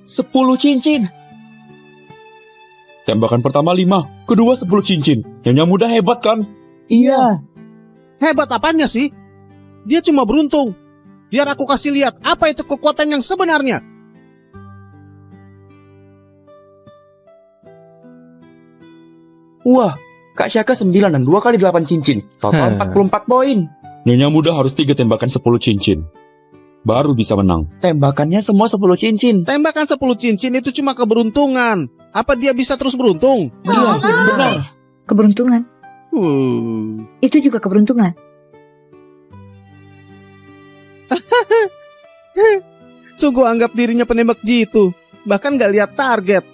10 cincin. Tembakan pertama 5, kedua 10 cincin. Nyonya muda hebat kan? Iya. Hebat apanya sih? Dia cuma beruntung. Biar aku kasih lihat apa itu kekuatan yang sebenarnya. Wah, Kak Syaka 9 dan 2 kali 8 cincin. Total 44 poin. Nyonya muda harus 3 tembakan 10 cincin. Baru bisa menang. Tembakannya semua 10 cincin. Tembakan 10 cincin itu cuma keberuntungan. Apa dia bisa terus beruntung? Iya, benar. Keberuntungan. Itu juga keberuntungan. Sungguh anggap dirinya penembak jitu. Bahkan gak lihat target.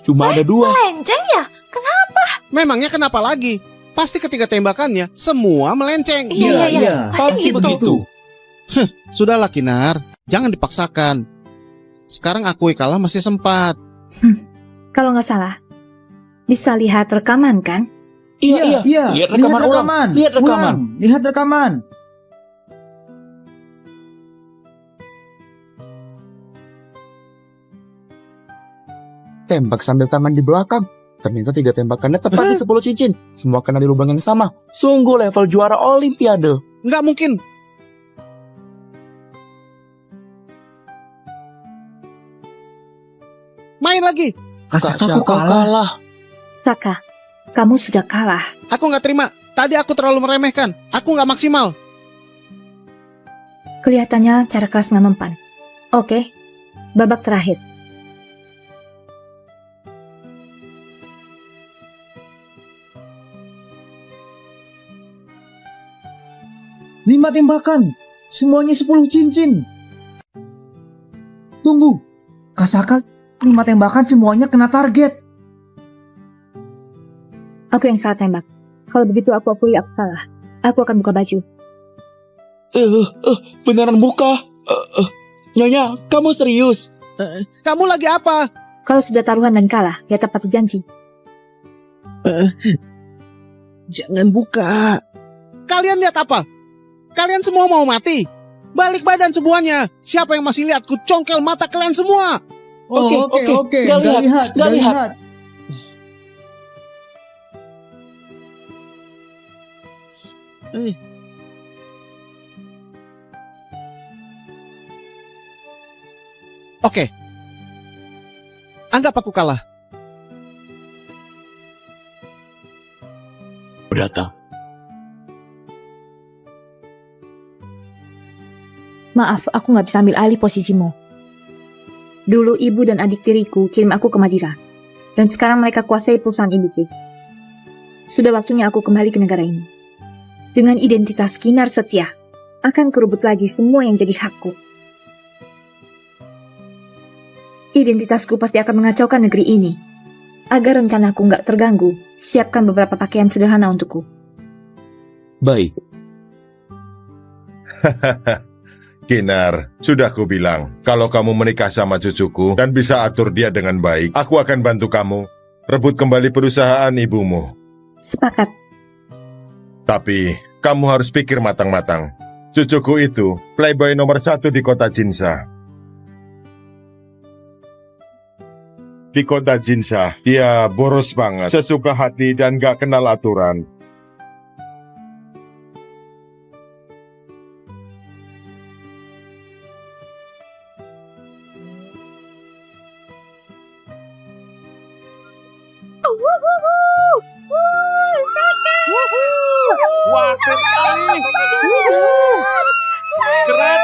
Cuma ada 2. Melenceng ya? Kenapa? Memangnya kenapa lagi? Pasti ketika tembakannya semua melenceng. Iya. Pasti begitu. Sudahlah Kinar, jangan dipaksakan. Sekarang akui kalah masih sempat. Kalau nggak salah, bisa lihat rekaman kan? Iya. Lihat rekaman ulang. Lihat rekaman. Lihat rekaman. Tembak sambil tangan di belakang. Ternyata 3 tembakannya tepat di 10 cincin. Semua kena di lubang yang sama. Sungguh level juara olimpiade. Nggak mungkin. Main lagi. Kak Syaka kalah. Saka, kamu sudah kalah. Aku nggak terima. Tadi aku terlalu meremehkan. Aku nggak maksimal. Kelihatannya cara kelas nggak mempan. Oke, babak terakhir. Lima tembakan. Semuanya 10 cincin. Tunggu. Kak Syaka 5 tembakan semuanya kena target. Aku yang salah tembak. Kalau begitu aku akui aku kalah. Aku akan buka baju. Beneran buka. Nyonya, kamu serius? Kamu lagi apa? Kalau sudah taruhan dan kalah, ya tepat janji. Jangan buka. Kalian lihat apa? Kalian semua mau mati? Balik badan semuanya. Siapa yang masih lihat? Ku congkel mata kalian semua. Oke. Gak lihat. Oke. Anggap aku kalah. Datang. Maaf, aku nggak bisa ambil alih posisimu. Dulu ibu dan adik tiriku kirim aku ke Madira. Dan sekarang mereka kuasai perusahaan indukku. Sudah waktunya aku kembali ke negara ini. Dengan identitas Kinar Setia, akan kerubut lagi semua yang jadi hakku. Identitasku pasti akan mengacaukan negeri ini. Agar rencanaku nggak terganggu, siapkan beberapa pakaian sederhana untukku. Baik. Kinar, sudah kubilang, kalau kamu menikah sama cucuku dan bisa atur dia dengan baik, aku akan bantu kamu rebut kembali perusahaan ibumu. Sepakat. Tapi, kamu harus pikir matang-matang. Cucuku itu playboy nomor 1 di kota Jinsa. Di kota Jinsa, dia boros banget, sesuka hati dan gak kenal aturan. Wah, keren sekali. Keren.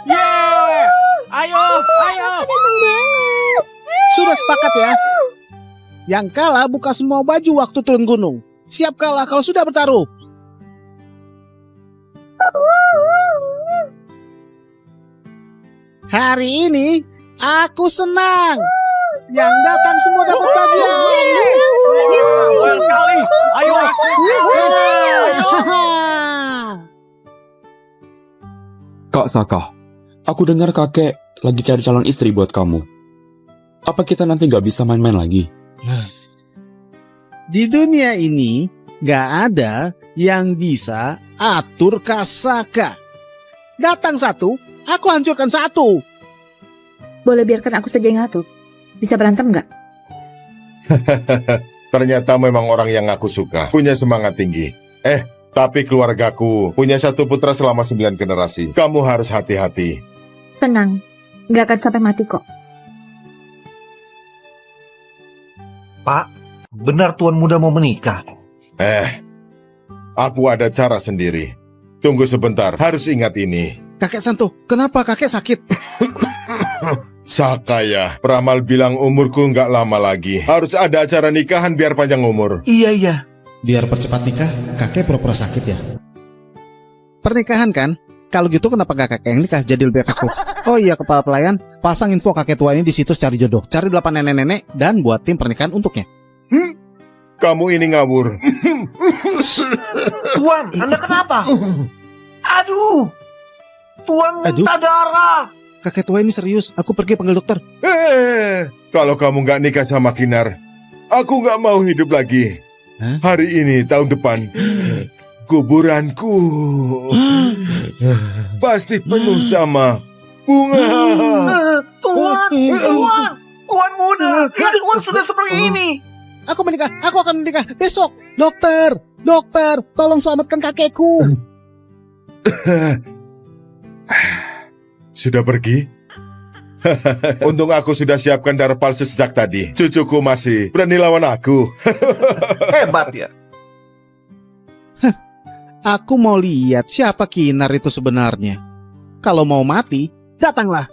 Yeah. Ayo. Sudah sepakat ya? Yang kalah buka semua baju waktu turun gunung. Siap kalah kalau sudah bertaruh. Hari ini aku senang. Yang datang semua dapat bagian. Keren sekali. Ayo. Kak Saka, aku dengar kakek lagi cari calon istri buat kamu. Apa kita nanti gak bisa main-main lagi? Di dunia ini gak ada yang bisa atur Kasaka. Datang satu, aku hancurkan satu. Boleh biarkan aku saja yang ngatur. Bisa berantem nggak? Ternyata memang orang yang aku suka, punya semangat tinggi. Tapi keluargaku punya satu putra selama 9 generasi. Kamu harus hati-hati. Tenang, nggak akan sampai mati kok. Pak, benar tuan muda mau menikah? Aku ada cara sendiri. Tunggu sebentar, harus ingat ini. Kakek Santo, kenapa kakek sakit? Sakaya, peramal bilang umurku nggak lama lagi. Harus ada acara nikahan biar panjang umur. Iya. Biar percepat nikah, kakek pura-pura sakit ya. Pernikahan kan? Kalau gitu kenapa gak kakek yang nikah jadi lebih efektif? Oh iya, kepala pelayan, pasang info kakek tua ini di situs cari jodoh. Cari 8 nenek-nenek dan buat tim pernikahan untuknya. Kamu ini ngawur. Tuan, Anda kenapa? Aduh, Tuan minta darah. Kakek tua ini serius, aku pergi panggil dokter. Kalau kamu nggak nikah sama Kinar, aku nggak mau hidup lagi. Hari ini, tahun depan, kuburanku pasti penuh sama bunga. Tuan muda, Tuan sudah seperti ini. Aku akan menikah besok. Dokter, tolong selamatkan kakekku. Sudah pergi? Untung aku sudah siapkan darah palsu sejak tadi. Cucuku masih berani lawan aku. Hebat ya. Aku mau lihat siapa Kinar itu sebenarnya. Kalau mau mati, datanglah.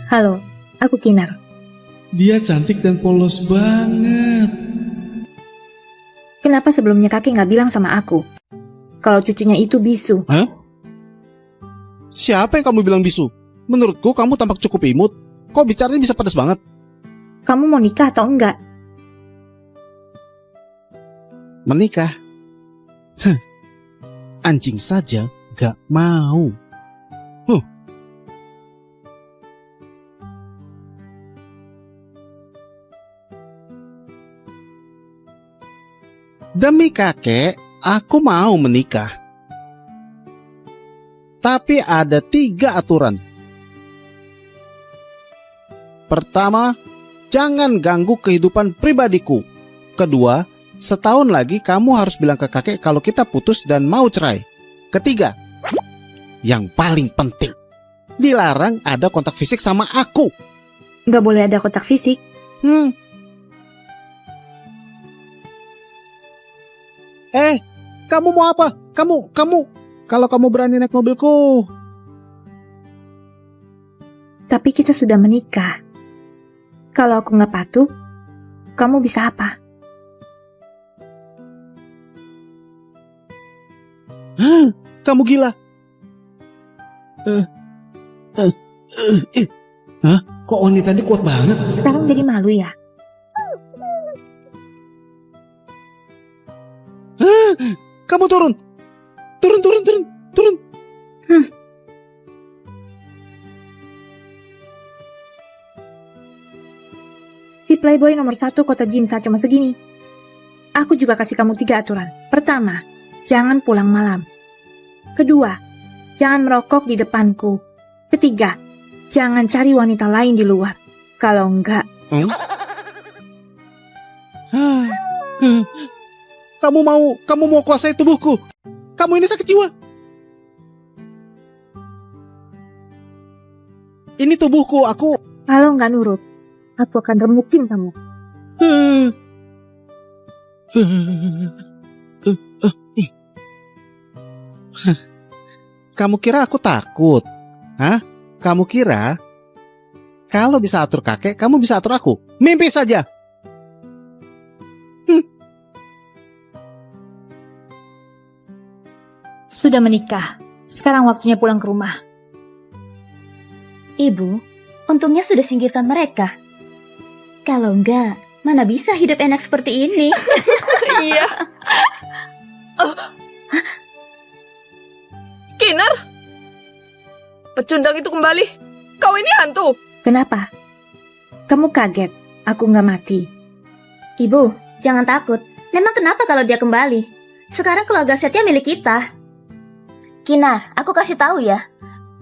Halo, aku Kinar. Dia cantik dan polos banget. Kenapa sebelumnya kakek nggak bilang sama aku kalau cucunya itu bisu? Siapa yang kamu bilang bisu? Menurutku kamu tampak cukup imut. Kok bicaranya bisa pedas banget? Kamu mau nikah atau enggak? Menikah? Anjing saja gak mau. Demi kakek, aku mau menikah. Tapi ada 3 aturan. Pertama, jangan ganggu kehidupan pribadiku. Kedua, setahun lagi kamu harus bilang ke kakek kalau kita putus dan mau cerai. Ketiga, yang paling penting, dilarang ada kontak fisik sama aku. Nggak boleh ada kontak fisik. Kamu mau apa? Kamu, kalau kamu berani naik mobilku. Tapi kita sudah menikah. Kalau aku nggak patuh, kamu bisa apa? Kamu gila. Kok wanita ini kuat banget? Sekarang jadi malu ya? Kamu turun. Si playboy nomor 1 kota Jinsa cuma segini. Aku juga kasih kamu 3 aturan. Pertama, jangan pulang malam. Kedua, jangan merokok di depanku. Ketiga, jangan cari wanita lain di luar. Kalau enggak, Kamu mau kuasai tubuhku. Kamu ini sakit jiwa. Ini tubuhku, aku. kalau enggak nurut, aku akan remukin kamu. Kamu kira aku takut? Kamu kira kalau bisa atur kakek, kamu bisa atur aku? Mimpi saja. Sudah menikah. Sekarang waktunya pulang ke rumah. Ibu, untungnya sudah singkirkan mereka. Kalau enggak, mana bisa hidup enak seperti ini? Iya. Kinar, pecundang itu kembali. Kau ini hantu. Kenapa? Kamu kaget? Aku nggak mati. Ibu, jangan takut. Memang kenapa kalau dia kembali? Sekarang keluarga Setia milik kita. Kinar, aku kasih tahu ya.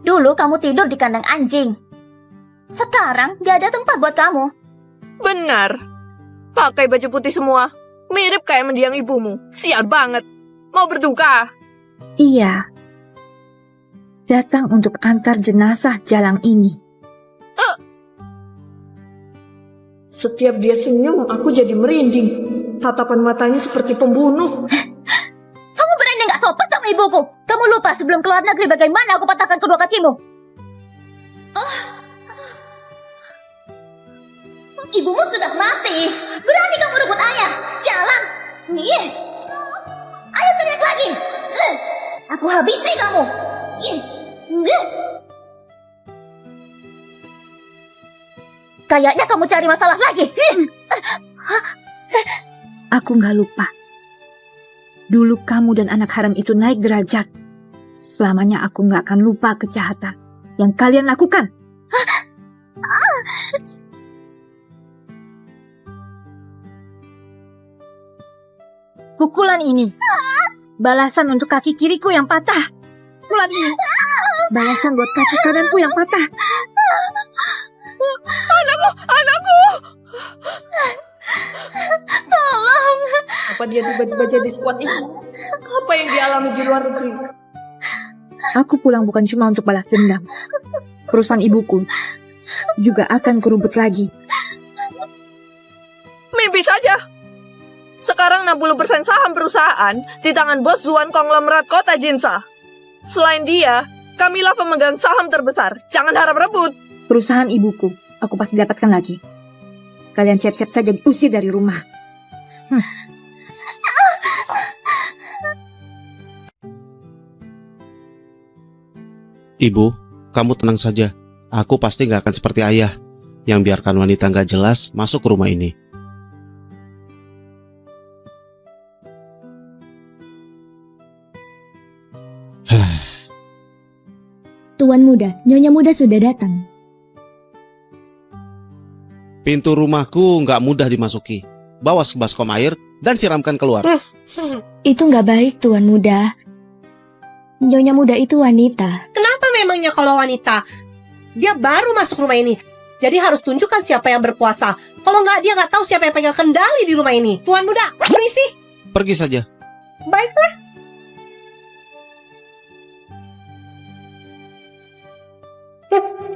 Dulu kamu tidur di kandang anjing. Sekarang gak ada tempat buat kamu. Benar. Pakai baju putih semua. Mirip kayak mendiang ibumu. Sial banget. Mau berduka. Iya. Datang untuk antar jenazah Jalang ini. Setiap dia senyum, aku jadi merinding. Tatapan matanya seperti pembunuh. Kamu berani gak sopan sama ibuku? Kamu lupa sebelum keluar negeri bagaimana aku patahkan kedua kakimu? Ibumu sudah mati. Berani kamu rebut ayah? Jalan. Ayo teriak lagi. Aku habisi kamu. Kayaknya kamu cari masalah lagi. Aku nggak lupa. Dulu kamu dan anak haram itu naik derajat. Selamanya aku nggak akan lupa kejahatan yang kalian lakukan. Pukulan ini balasan untuk kaki kiriku yang patah. Pukulan ini balasan buat kaki kananku yang patah. Anakku! Tolong. Apa dia tiba-tiba jadi sekuat itu? Apa yang dialami di luar negeri? Aku pulang bukan cuma untuk balas dendam. Perusahaan ibuku juga akan kerubut lagi. Mimpi saja. Sekarang 60% saham perusahaan di tangan bos Zuan konglomerat kota Jinsa. Selain dia, kamilah pemegang saham terbesar. Jangan harap rebut. Perusahaan ibuku, aku pasti dapatkan lagi. Kalian siap-siap saja diusir dari rumah. Ibu, kamu tenang saja. Aku pasti gak akan seperti ayah yang biarkan wanita gak jelas masuk ke rumah ini. Tuan muda, Nyonya muda sudah datang. Pintu rumahku gak mudah dimasuki. Bawa sebaskom air dan siramkan keluar. Itu nggak baik, Tuan muda. Nyonya muda itu wanita. Kenapa memangnya kalau wanita? Dia baru masuk rumah ini. Jadi harus tunjukkan siapa yang berkuasa. Kalau nggak, dia nggak tahu siapa yang pegang kendali di rumah ini. Tuan muda, permisi. Pergi saja. Baiklah.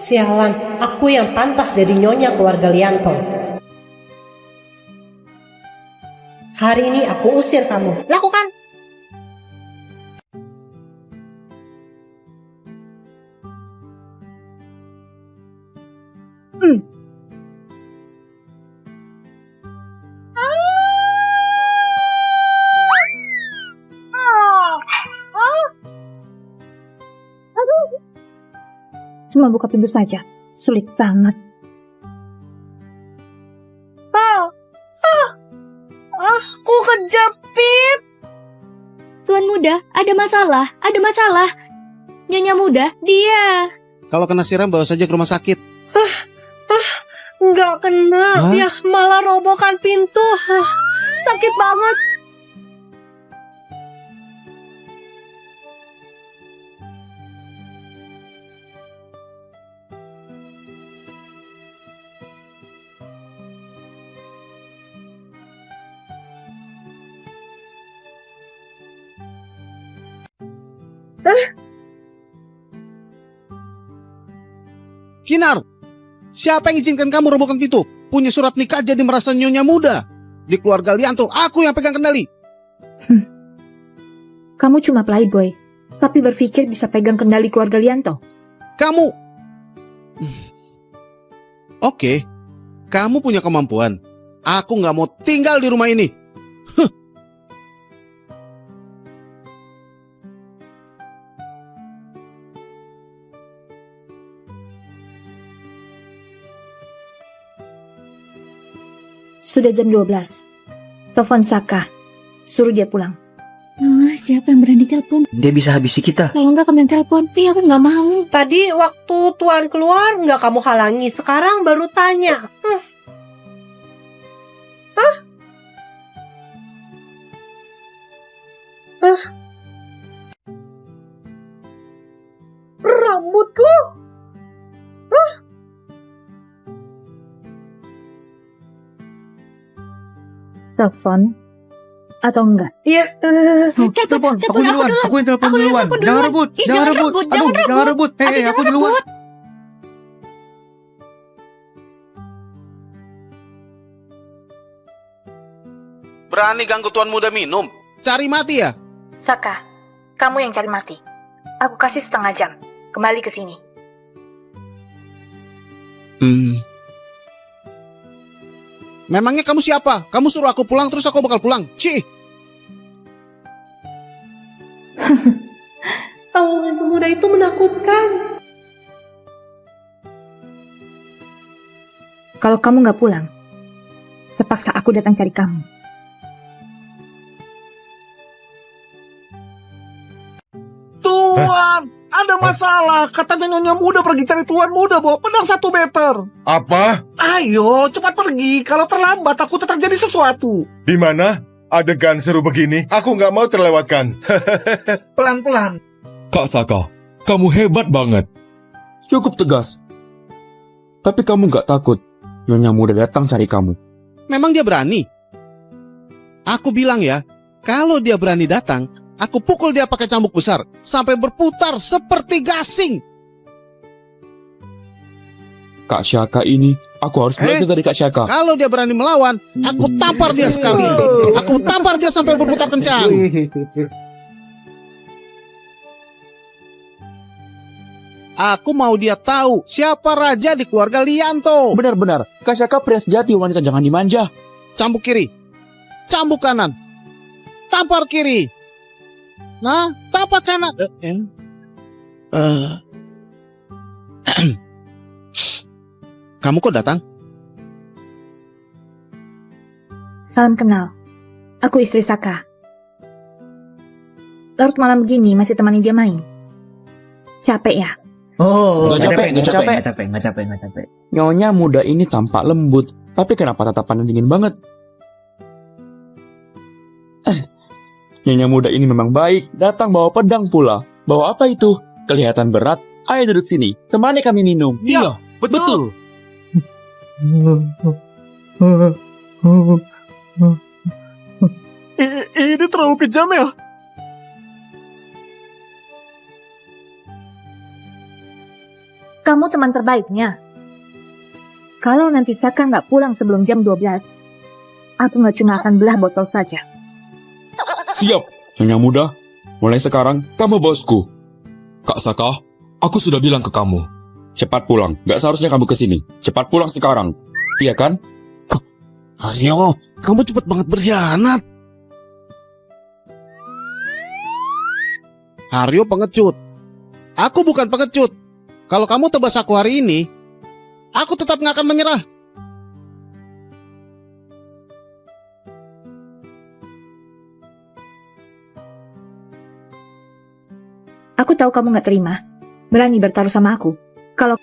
Sialan, aku yang pantas jadi nyonya keluarga Lianto. Hari ini aku usir kamu. Lakukan. Cuma buka pintu saja. Sulit banget. Aku kejepit. Tuan muda, ada masalah, ada masalah. Nyonya muda, dia. Kalau kena siram bawa saja ke rumah sakit. Nggak kena, Hah? ya malah robohkan pintu. Sakit banget. Kinar, siapa yang izinkan kamu robohkan pintu? Punya surat nikah jadi merasa nyonya muda. Di keluarga Lianto, aku yang pegang kendali. Kamu cuma playboy, tapi berpikir bisa pegang kendali keluarga Lianto. Kamu... Oke, kamu punya kemampuan. Aku gak mau tinggal di rumah ini. Sudah jam 12. Telepon Saka. Suruh dia pulang. Siapa yang berani telepon? Dia bisa habisi kita. Kalau enggak kamu yang telepon. Aku nggak mau. Tadi waktu Tuan keluar nggak kamu halangi, sekarang baru tanya. Rambutku. Telepon atau enggak? Iya. Telepon, aku duluan. Aku yang telepon duluan. Jangan rebut, jangan rebut. Aduh, jangan rebut. Hei, aku duluan. Berani ganggu tuan muda minum? Cari mati ya? Saka, kamu yang cari mati. Aku kasih setengah jam. Kembali ke sini. Memangnya kamu siapa? Kamu suruh aku pulang terus aku bakal pulang. Cih. Tawanan pemuda itu menakutkan. Kalau kamu nggak pulang, terpaksa aku datang cari kamu. Tuan, ada masalah. Katanya Nyonya Muda pergi cari Tuan Muda bawa pedang 1 meter. Apa? Ayo, cepat pergi. Kalau terlambat, takut terjadi sesuatu. Di mana? Adegan seru begini, aku nggak mau terlewatkan. Pelan-pelan. Kak Saka, kamu hebat banget. Cukup tegas. Tapi kamu nggak takut Nyonya Muda datang cari kamu? Memang dia berani? Aku bilang ya, kalau dia berani datang, aku pukul dia pakai cambuk besar sampai berputar seperti gasing. Kak Syaka ini, aku harus belajar dari Kak Syaka. Kalau dia berani melawan, aku tampar dia sekali. Aku tampar dia sampai berputar kencang. Aku mau dia tahu siapa raja di keluarga Lianto. Benar-benar, Kak Syaka pria sejati, wanita jangan dimanja. Cambuk kiri, cambuk kanan, tampar kiri. Nah, tampar kanan. Kamu kok datang? Salam kenal. Aku istri Saka. Larut malam begini masih temani dia main. Capek ya? Nggak capek. Nyonya Muda ini tampak lembut, tapi kenapa tatapannya dingin banget? Nyonya Muda ini memang baik, datang bawa pedang pula. Bawa apa itu? Kelihatan berat. Ayo duduk sini, temani kami minum. Iya, betul. Ini terlalu kejam ya. Kamu teman terbaiknya. Kalau nanti Saka nggak pulang sebelum jam 12, aku nggak cuma akan belah botol saja. Siap, Nyonya Muda. Mulai sekarang, kamu bosku. Kak Saka, aku sudah bilang ke kamu. Cepat pulang, nggak seharusnya kamu kesini. Cepat pulang sekarang. Iya kan? Aryo, kamu cepet banget berkhianat. Aryo pengecut. Aku bukan pengecut. Kalau kamu tebas aku hari ini, aku tetap nggak akan menyerah. Aku tahu kamu nggak terima. Berani bertaruh sama aku. Kalau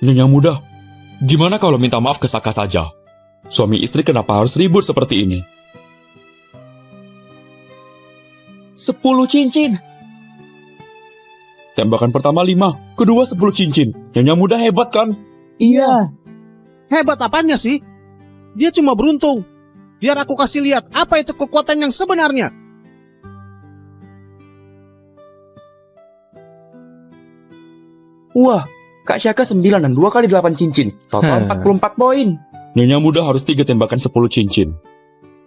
Nyonya Muda, gimana kalau minta maaf ke Saka saja? Suami istri kenapa harus ribut seperti ini? 10 cincin. Tembakan pertama 5, kedua 10 cincin. Nyonya Muda hebat kan? Iya. Hebat apanya sih? Dia cuma beruntung. Biar aku kasih lihat apa itu kekuatan yang sebenarnya. Wah, Kak Syaka 9 dan 2 kali 8 cincin. Total 44 poin. Nyonya Muda harus 3 tembakan 10 cincin.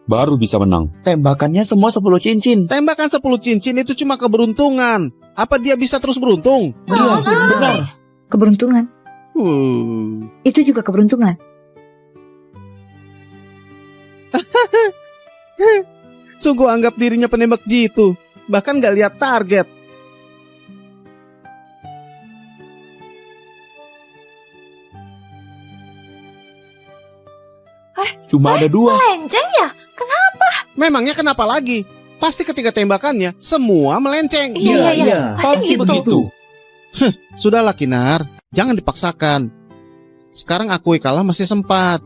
Baru bisa menang. Tembakannya semua 10 cincin. Tembakan 10 cincin itu cuma keberuntungan. Apa dia bisa terus beruntung? Iya, benar. keberuntungan, itu juga keberuntungan. Sungguh anggap dirinya penembak jitu. Bahkan gak lihat target. Cuma ada 2. Melenceng ya? Memangnya kenapa lagi? Pasti ketika tembakannya, semua melenceng. Iya. Pasti begitu. Sudahlah Kinar, jangan dipaksakan. Sekarang akui kalah masih sempat.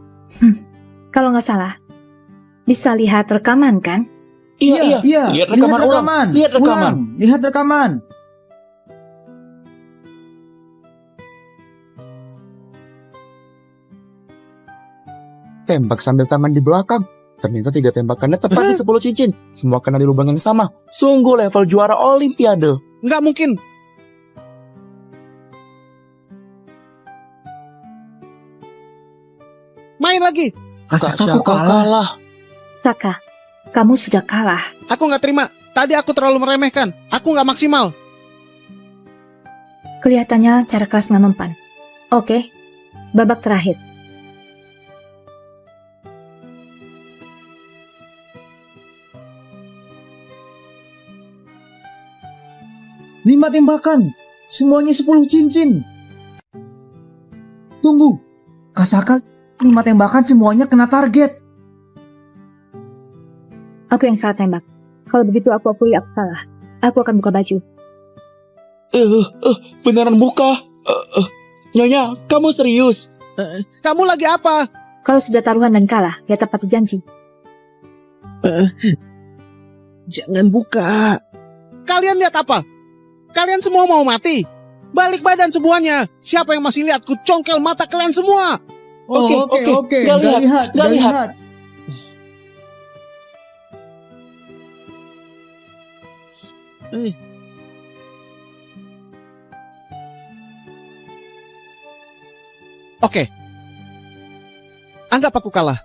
Kalau nggak salah, bisa lihat rekaman kan? Iya. Lihat rekaman ulang. Lihat rekaman. Lihat rekaman. Tembak sambil tangan di belakang. Ternyata 3 tembakannya tepat di 10 cincin. Semua kena di lubang yang sama. Sungguh level juara Olimpiade. Nggak mungkin. Main lagi. Kasaka kalah. Saka, kamu sudah kalah. Aku nggak terima. Tadi aku terlalu meremehkan. Aku nggak maksimal. Kelihatannya cara kelas nggak mempan. Oke, babak terakhir. Lima tembakan. Semuanya 10 cincin. Tunggu. Kasaka 5 tembakan semuanya kena target. Aku yang salah tembak. Kalau begitu aku akui aku kalah. Aku akan buka baju. Beneran buka. Nyonya, kamu serius? Kamu lagi apa? Kalau sudah taruhan dan kalah, ya tepati janji. Jangan buka. Kalian lihat apa? Kalian semua mau mati? Balik badan semuanya. Siapa yang masih lihat? Ku congkel mata kalian semua. Oke. Nggak lihat. Oke. Anggap aku kalah.